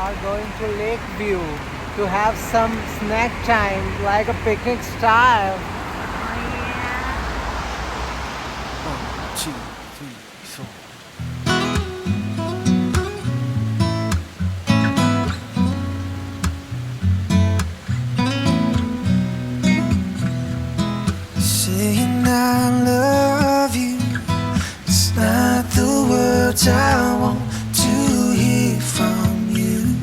are going to Lakeview to have some snack time, like a picnic style. One, two, three, four. Saying I love you, it's not the words I want to hear from you.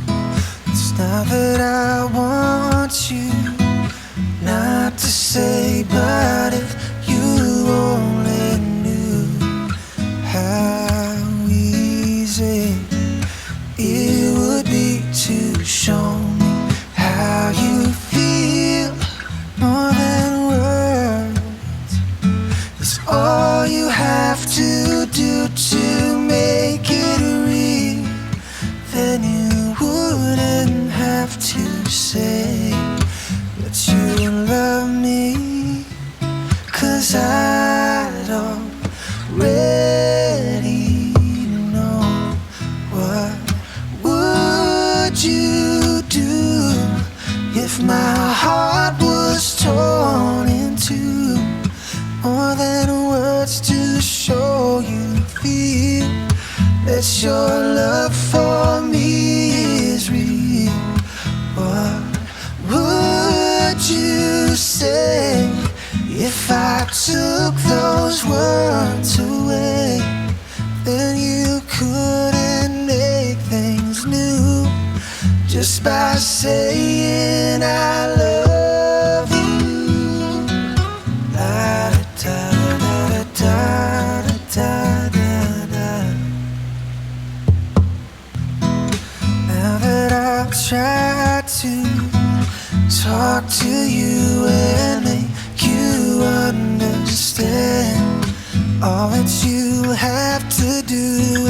It's not that I want you not to say, but if you only knew how easy it would be to show me how you feel more than words. It's all you have to do to make it real. Then you wouldn't have to say that you love me, 'cause I'd already know. What would you do if my heart was torn in two? More than words to show you feel that your love for me is real. What would you say if I took those words away? Then you couldn't make things new just by saying I love you. Da da da da da da da. Now that I've tried to talk to you and make you understand, all that you have to do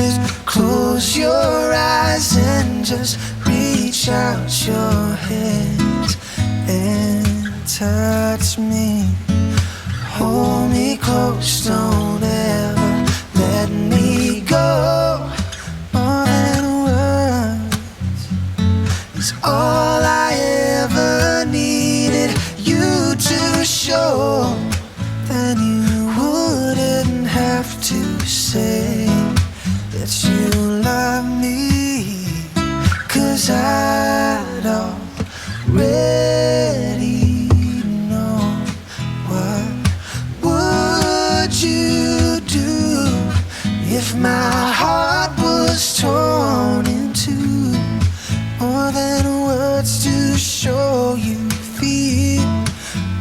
is close your eyes and just reach out your hands and touch me. Hold me close, don't ever let me go. More than words is all I ever needed you to show. Then you wouldn't have to say that you love me, 'cause I'd already know. What would you do if my heart was torn in two? More than words to show you feel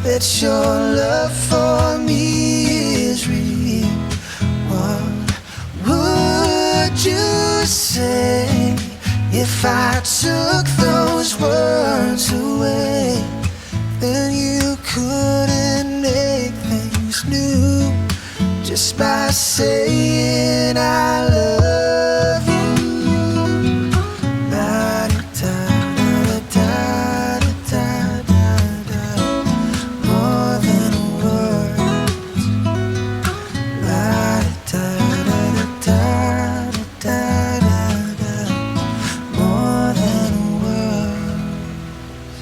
that your love for me is real. What would you say if I took those words away? Then you couldn't make things new just by saying I love you. Da da da da da da da. More than words. Da da da da da da da. More than words.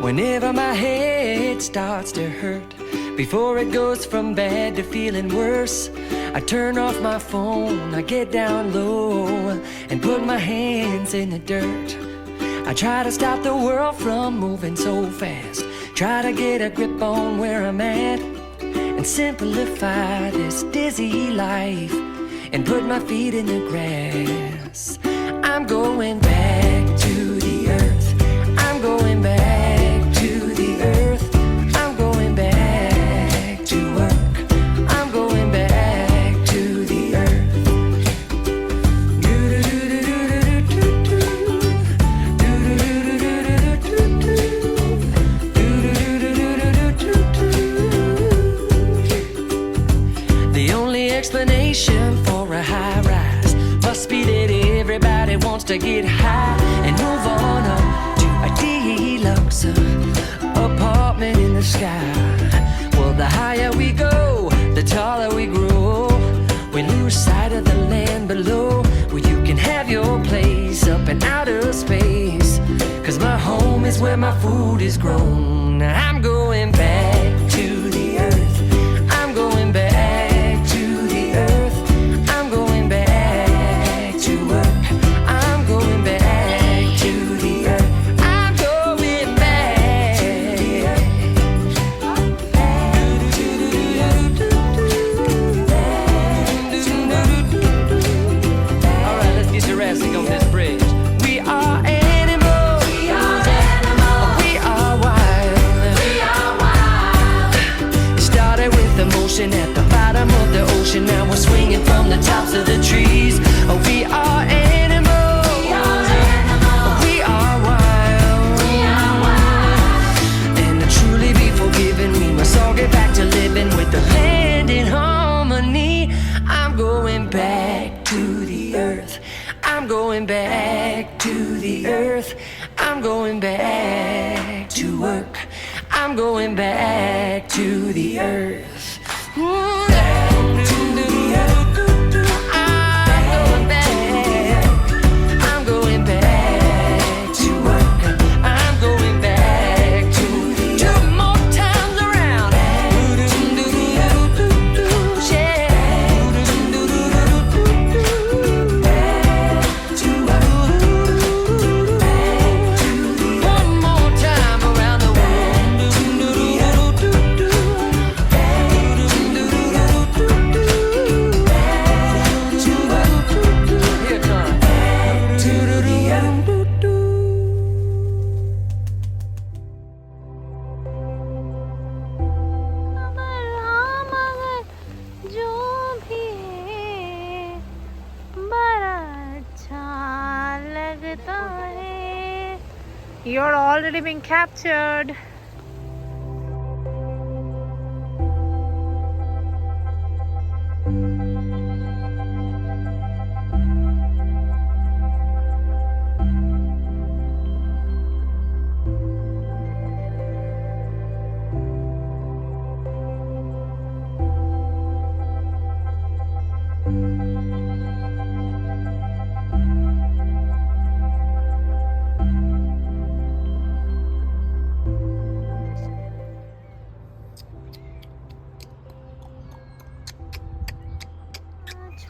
Whenever my head starts to hurt, before it goes from bad to feeling worse, I turn off my phone, I get down low and put my hands in the dirt. I try to stop the world from moving so fast. Try to get a grip on where I'm at and simplify this dizzy life and put my feet in the grass. I'm going back to the earth. I'm going back to the earth. I'm going back to work. I'm going back to the earth. The only explanation for a high rise must be that everybody wants to get high and move on up to a deluxe apartment in the sky. Well, the higher we go, the taller we grow. We lose sight of the land below, where you can have your place up in outer space. 'Cause my home is where my food is grown. I'm going back to the earth. I'm going back to the earth. I'm going back to work. I'm going back to the earth. I'm going back to the earth. All right, let's get Jurassic on this bridge. We are animals. We are animals. We are wild. We are wild. It started with emotion at the bottom of the ocean. Now we're swinging from the tops of the trees. Oh, we are animals. We are animals. We are wild. We are wild. And to truly be forgiven, we must all get back to living with the land in harmony. I'm going back to the earth. I'm going back to the earth. I'm going back to work. I'm going back to the earth. Back to the earth. I'm going back. I'm going back to work. I'm going back to two more times around. One more time around the world. Here it comes. मगर जो भी है बड़ा अच्छा लगता है. You're already being captured.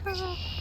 अच्छा